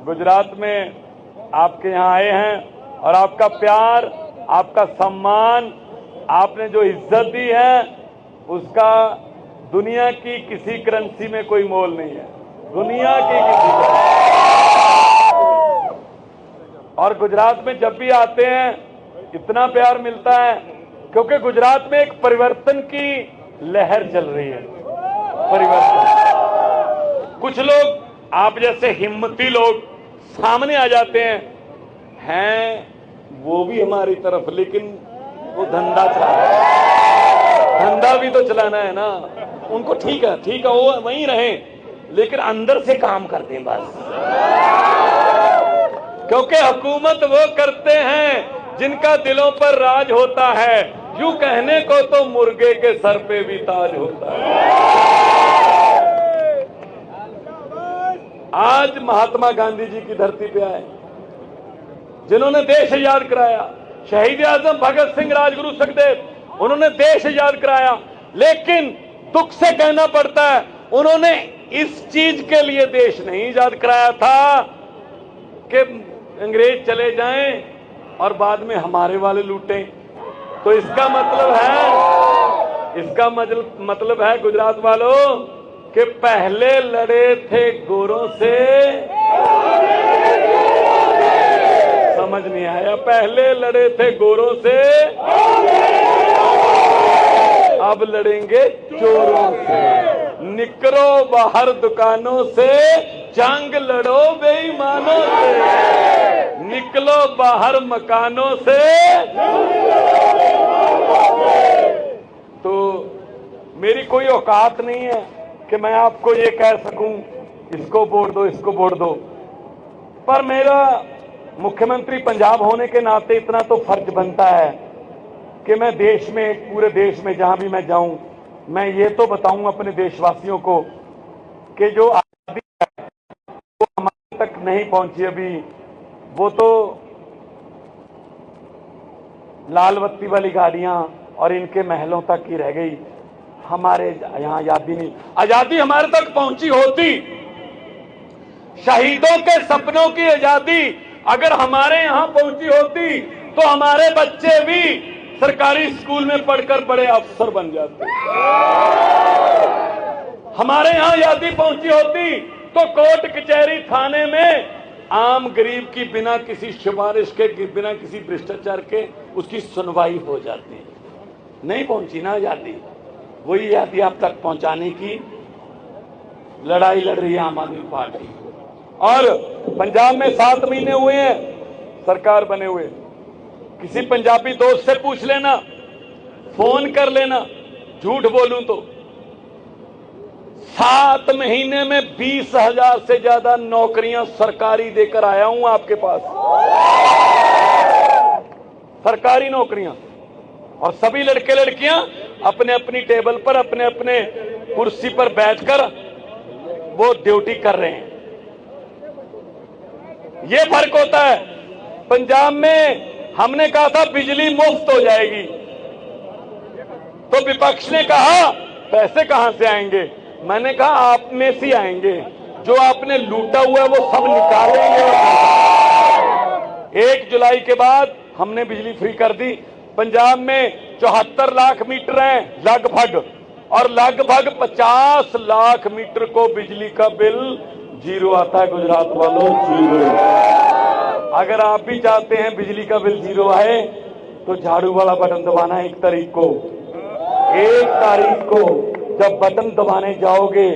गुजरात में आपके यहाँ आए हैं और आपका प्यार, आपका सम्मान, आपने जो इज्जत दी है उसका दुनिया की किसी करेंसी में कोई मोल नहीं है, दुनिया की किसी। और गुजरात में जब भी आते हैं इतना प्यार मिलता है क्योंकि गुजरात में एक परिवर्तन की लहर चल रही है। परिवर्तन, कुछ लोग आप जैसे हिम्मती लोग सामने आ जाते हैं वो भी हमारी तरफ, लेकिन वो धंधा चला रहे हैं, धंधा भी तो चलाना है ना उनको। ठीक है वो वहीं रहे, लेकिन अंदर से काम करते हैं बस, क्योंकि हुकूमत वो करते हैं जिनका दिलों पर राज होता है। यूं कहने को तो मुर्गे के सर पे भी ताज होता है। आज महात्मा गांधी जी की धरती पे आए, जिन्होंने देश आजाद कराया, शहीद आजम भगत सिंह, राजगुरु सुखदेव, उन्होंने देश आजाद कराया। लेकिन दुख से कहना पड़ता है उन्होंने इस चीज के लिए देश नहीं आजाद कराया था कि अंग्रेज चले जाएं और बाद में हमारे वाले लूटें। तो इसका मतलब है गुजरात वालों कि पहले लड़े थे गोरों से, समझ नहीं आया, पहले लड़े थे गोरों से, अब लड़ेंगे चोरों से। निकलो बाहर दुकानों से, जंग लड़ो बेईमानों से। निकलो बाहर मकानों से। तो मेरी कोई औकात नहीं है कि मैं आपको ये कह सकूं इसको वोट दो, इसको वोट दो, पर मेरा मुख्यमंत्री पंजाब होने के नाते इतना तो फर्ज बनता है कि मैं देश में, पूरे देश में जहां भी मैं जाऊं, मैं ये तो बताऊं अपने देशवासियों को कि जो आजादी है वो हमारे तक नहीं पहुंची अभी, वो तो लाल बत्ती वाली गाड़ियां और इनके महलों तक ही रह गई। हमारे यहां आजादी नहीं, आजादी हमारे तक पहुंची होती, शहीदों के सपनों की आजादी अगर हमारे यहां पहुंची होती तो हमारे बच्चे भी सरकारी स्कूल में पढ़कर बड़े अफसर बन जाते। हमारे यहां आजादी पहुंची होती तो कोर्ट कचहरी थाने में आम गरीब की बिना किसी सिफारिश के, बिना किसी भ्रष्टाचार के उसकी सुनवाई हो जाती। नहीं पहुंची ना आजादी, वही आजादी आप तक पहुंचाने की लड़ाई लड़ रही है आम आदमी पार्टी। और पंजाब में 7 महीने हुए हैं सरकार बने हुए, किसी पंजाबी दोस्त से पूछ लेना, फोन कर लेना, झूठ बोलूं तो 7 महीने में 20,000 से ज्यादा नौकरियां सरकारी देकर आया हूं आपके पास, सरकारी नौकरियां। और सभी लड़के लड़कियां अपने अपनी टेबल पर, अपने अपने कुर्सी पर बैठकर वो ड्यूटी कर रहे हैं। ये फर्क होता है। पंजाब में हमने कहा था बिजली मुफ्त हो जाएगी, तो विपक्ष ने कहा पैसे कहां से आएंगे। मैंने कहा आप में से आएंगे, जो आपने लूटा हुआ है वो सब निकालेंगे। 1 जुलाई के बाद हमने बिजली फ्री कर दी। पंजाब में 74 लाख मीटर हैं लगभग, और लगभग 50 लाख मीटर को बिजली का बिल जीरो आता है। गुजरात वालों, जीरो। अगर आप भी चाहते हैं बिजली का बिल जीरो आए तो झाड़ू वाला बटन दबाना 1 तारीख को। 1 तारीख को जब बटन दबाने जाओगे,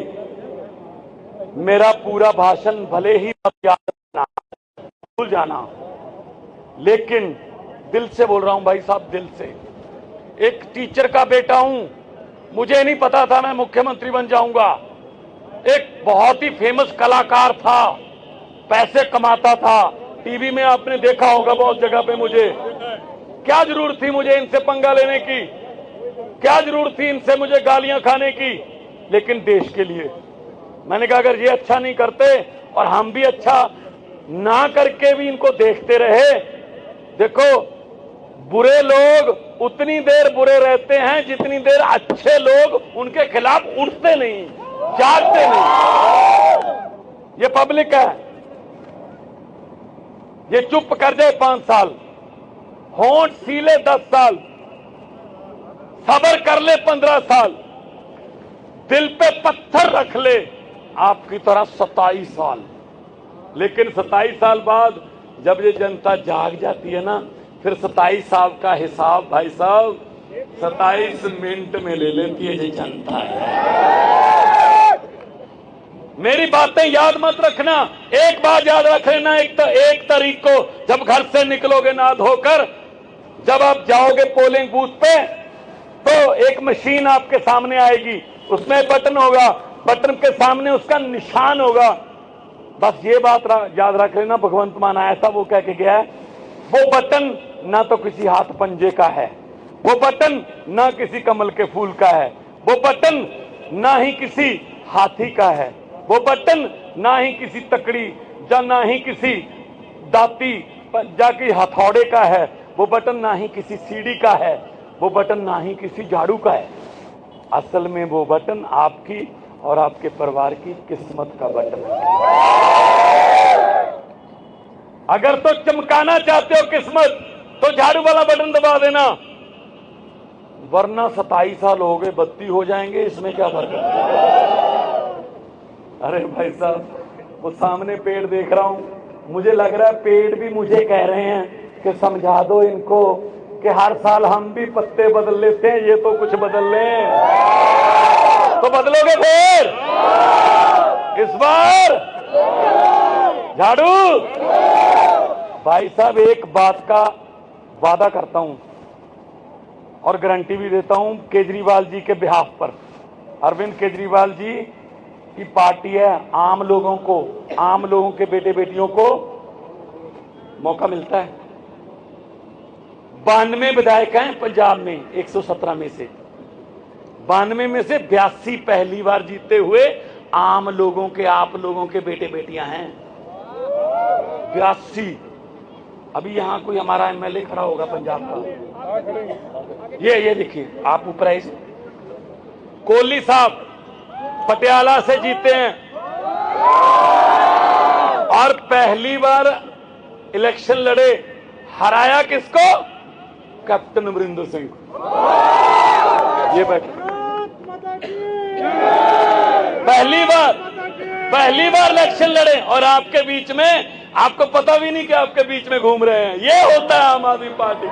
मेरा पूरा भाषण भले ही भूल जाना, लेकिन दिल से बोल रहा हूं भाई साहब, दिल से। एक टीचर का बेटा हूं, मुझे नहीं पता था मैं मुख्यमंत्री बन जाऊंगा। एक बहुत ही फेमस कलाकार था, पैसे कमाता था, टीवी में आपने देखा होगा बहुत जगह पे। मुझे क्या जरूरत थी मुझे इनसे पंगा लेने की, क्या जरूरत थी इनसे मुझे गालियां खाने की। लेकिन देश के लिए मैंने कहा अगर ये अच्छा नहीं करते और हम भी अच्छा ना करके भी इनको देखते रहे। देखो, बुरे लोग उतनी देर बुरे रहते हैं जितनी देर अच्छे लोग उनके खिलाफ उठते नहीं, जागते नहीं। ये पब्लिक है, ये चुप कर जाए 5 साल, होंठ सीले 10 साल, सब्र कर ले 15 साल, दिल पे पत्थर रख ले आपकी तरह 27 साल। लेकिन 27 साल बाद जब ये जनता जाग जाती है ना, फिर 27 साल का हिसाब भाई साहब 27 मिनट में ले लेती है ये जनता है। मेरी बातें याद मत रखना, एक बात याद रख लेना, एक तारीख को जब घर से निकलोगे ना धोकर, जब आप जाओगे पोलिंग बूथ पे, तो एक मशीन आपके सामने आएगी, उसमें बटन होगा, बटन के सामने उसका निशान होगा। बस ये बात याद रख लेना, भगवंत मान ऐसा वो कह के गया है, वो बटन ना तो किसी हाथ पंजे का है, वो बटन ना किसी कमल के फूल का है, वो बटन ना ही किसी हाथी का है, वो बटन ना ही किसी तकड़ी या ना ही किसी दाती या कि हथौड़े का है, वो बटन ना ही किसी सीढ़ी का है, वो बटन ना ही किसी झाड़ू का है। असल में वो बटन आपकी और आपके परिवार की किस्मत का बटन है। अगर तो चमकाना चाहते हो किस्मत तो झाड़ू वाला बटन दबा देना, वरना 27 साल हो गए 32 हो जाएंगे, इसमें क्या फर्क है। अरे भाई साहब, वो सामने पेड़ देख रहा हूं, मुझे लग रहा है पेड़ भी मुझे कह रहे हैं कि समझा दो इनको कि हर साल हम भी पत्ते बदल लेते हैं, ये तो कुछ बदल लें। तो बदलोगे फिर इस बार झाड़ू? भाई साहब, एक बात का वादा करता हूं और गारंटी भी देता हूं केजरीवाल जी के बिहाफ पर। अरविंद केजरीवाल जी की पार्टी है, आम लोगों को, आम लोगों के बेटे बेटियों को मौका मिलता है। 92 विधायक हैं पंजाब में, 117 में से 92 में से 82 पहली बार जीते हुए आम लोगों के, आप लोगों के बेटे बेटियां हैं। 82। अभी यहां कोई हमारा एमएलए खड़ा होगा पंजाब का, ये देखिए आप ऊपर आइए, कोहली साहब पटियाला से जीते हैं और पहली बार इलेक्शन लड़े, हराया किसको? कैप्टन अमरिंदर सिंह को। ये बैठे, पहली बार इलेक्शन लड़े और आपके बीच में, आपको पता भी नहीं कि आपके बीच में घूम रहे हैं। ये होता है आम आदमी पार्टी।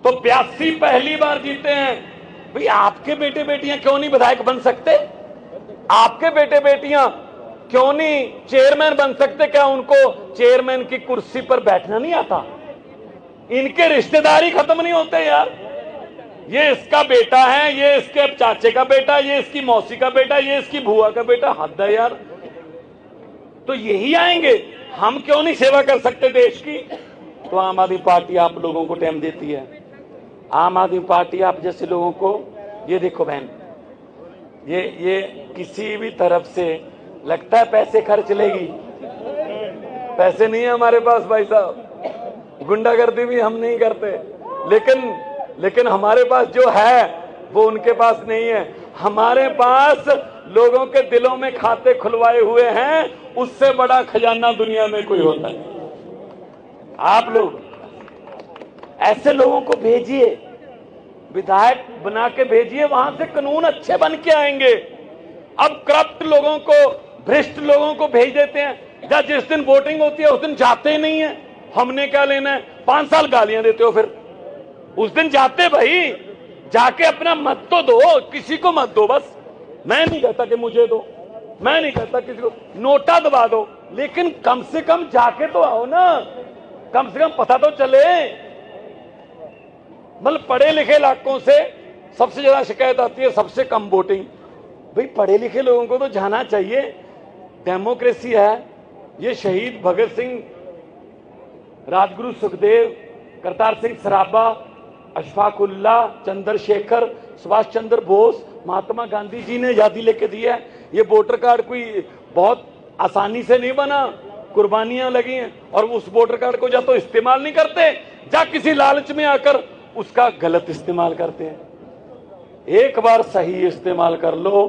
तो 82 पहली बार जीते हैं। भाई आपके बेटे बेटियां क्यों नहीं विधायक बन सकते? आपके बेटे बेटियां क्यों नहीं चेयरमैन बन सकते? क्या उनको चेयरमैन की कुर्सी पर बैठना नहीं आता? इनके रिश्तेदारी खत्म नहीं होते यार। ये इसका बेटा है, ये इसके चाचे का बेटा, ये इसकी मौसी का बेटा, ये इसकी बुआ का बेटा। हद है यार। तो यही आएंगे, हम क्यों नहीं सेवा कर सकते देश की? तो आम आदमी पार्टी आप लोगों को टाइम देती है। आम आदमी पार्टी आप जैसे लोगों को, ये देखो बहन, ये किसी भी तरफ से लगता है पैसे खर्च लेगी। पैसे नहीं है हमारे पास भाई साहब, गुंडागर्दी भी हम नहीं करते, लेकिन हमारे पास जो है वो उनके पास नहीं है। हमारे पास लोगों के दिलों में खाते खुलवाए हुए हैं, उससे बड़ा खजाना दुनिया में कोई होता है। आप लोग ऐसे लोगों को भेजिए, विधायक बना के भेजिए, वहां से कानून अच्छे बन के आएंगे। अब करप्ट लोगों को, भ्रष्ट लोगों को भेज देते हैं, जब जिस दिन वोटिंग होती है उस दिन जाते ही नहीं है। हमने क्या लेना है? 5 साल गालियां देते हो, फिर उस दिन जाते भाई, जाके अपना मत तो दो, किसी को मत दो। बस मैं नहीं कहता कि मुझे दो, मैं नहीं कहता किसी को, नोटा दबा दो, लेकिन कम से कम जाके तो आओ ना, कम से कम पता तो चले। मतलब पढ़े लिखे इलाकों से सबसे ज्यादा शिकायत आती है, सबसे कम वोटिंग। भाई पढ़े लिखे लोगों को तो जाना चाहिए, डेमोक्रेसी है। ये शहीद भगत सिंह, राजगुरु सुखदेव, करतार सिंह सराबा, अशफाक उल्लाह, चंद्रशेखर, सुभाष चंद्र बोस, महात्मा गांधी जी ने आजादी लेके दी है। ये वोटर कार्ड कोई बहुत आसानी से नहीं बना, कुर्बानियां लगी हैं। और उस वोटर कार्ड को या तो इस्तेमाल नहीं करते, या किसी लालच में आकर उसका गलत इस्तेमाल करते हैं। एक बार सही इस्तेमाल कर लो,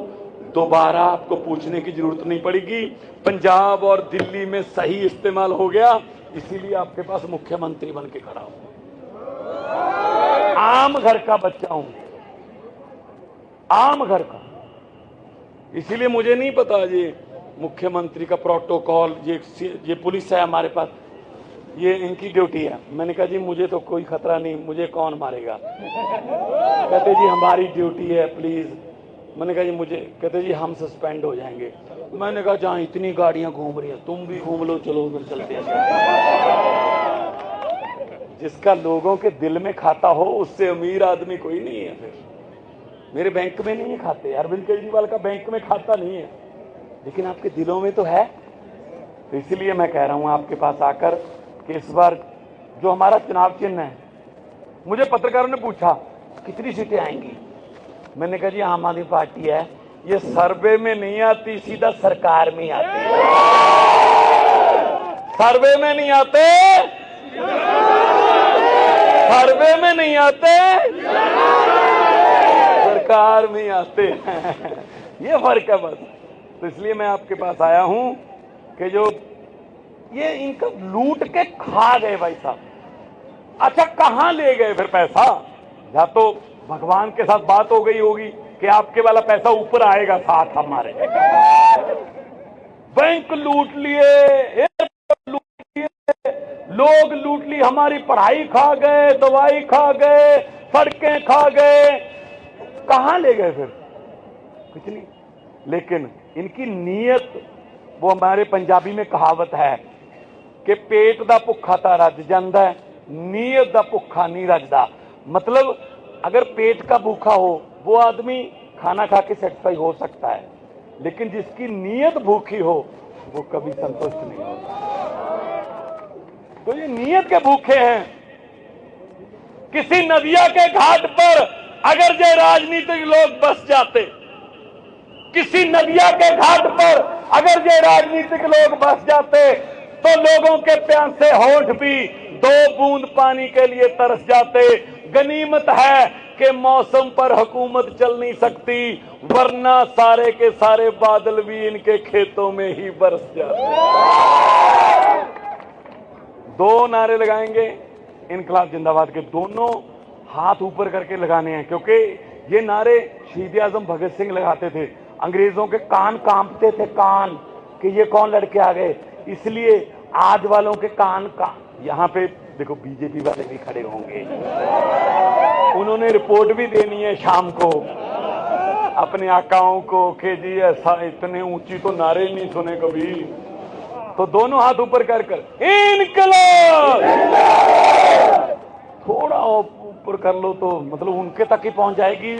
दोबारा आपको पूछने की जरूरत नहीं पड़ेगी। पंजाब और दिल्ली में सही इस्तेमाल हो गया, इसीलिए आपके पास मुख्यमंत्री बन के खड़ा हूं। आम घर का बच्चा हूं, आम घर का, इसीलिए मुझे नहीं पता ये मुख्यमंत्री का प्रोटोकॉल, ये पुलिस है हमारे पास, ये इनकी ड्यूटी है। मैंने कहा जी मुझे तो कोई खतरा नहीं, मुझे कौन मारेगा। कहते जी हमारी ड्यूटी है प्लीज। मैंने कहा जी मुझे, कहते जी हम सस्पेंड हो जाएंगे। मैंने कहा जहां इतनी गाड़ियां घूम रही हैं तुम भी घूम लो, चलो उधर चलते हैं। जिसका लोगों के दिल में खाता हो उससे अमीर आदमी कोई नहीं है। फिर मेरे बैंक में नहीं है खाते, अरविंद केजरीवाल का बैंक में खाता नहीं है, लेकिन आपके दिलों में तो है। तो इसलिए मैं कह रहा हूं आपके पास आकर कि इस बार जो हमारा चुनाव चिन्ह है, मुझे पत्रकारों ने पूछा कितनी सीटें आएंगी। मैंने कहा जी आम आदमी पार्टी है, ये सर्वे में नहीं आती, सीधा सरकार में आती है। सर्वे में नहीं आते, सर्वे में नहीं आते, सरकार में आते हैं। ये फर्क है बस। तो इसलिए मैं आपके पास आया हूं कि जो ये इनका लूट के खा गए भाई साहब। अच्छा कहां ले गए फिर पैसा? या तो भगवान के साथ बात हो गई होगी कि आपके वाला पैसा ऊपर आएगा साथ हमारे। बैंक लूट लिए, एयरपोर्ट लूट लिए, लोग लूट ली, हमारी पढ़ाई खा गए, दवाई खा गए, सड़कें खा गए। कहां ले गए फिर? कुछ नहीं। लेकिन इनकी नीयत, वो हमारे पंजाबी में कहावत है कि पेट दा भुखा ता रज जांदा है, नीयत दा भुखा नहीं रजदा। मतलब अगर पेट का भूखा हो वो आदमी खाना खा के सेटिस्फाई हो सकता है, लेकिन जिसकी नीयत भूखी हो वो कभी संतुष्ट नहीं होता। तो ये नीयत के भूखे हैं। किसी नदिया के घाट पर अगर जो राजनीतिक लोग बस जाते, किसी नदिया के घाट पर अगर ये राजनीतिक लोग बस जाते, तो लोगों के प्यासे होंठ भी 2 बूंद पानी के लिए तरस जाते। गनीमत है कि मौसम पर हुकूमत चल नहीं सकती, वरना सारे के सारे बादल भी इनके खेतों में ही बरस जाते। 2 नारे लगाएंगे इनकलाब जिंदाबाद के, दोनों हाथ ऊपर करके लगाने हैं, क्योंकि ये नारे शहीद आजम भगत सिंह लगाते थे। अंग्रेजों के कान कांपते थे, कान, कि ये कौन लड़के आ गए। इसलिए आज वालों के कान का, यहाँ पे देखो बीजेपी वाले भी खड़े होंगे, उन्होंने रिपोर्ट भी देनी है शाम को अपने आकाओं को कि जी ऐसा इतने ऊंची तो नारे नहीं सुने कभी। तो दोनों हाथ ऊपर कर कर इनकलाब, थोड़ा ऊपर कर लो तो मतलब उनके तक ही पहुंच जाएगी।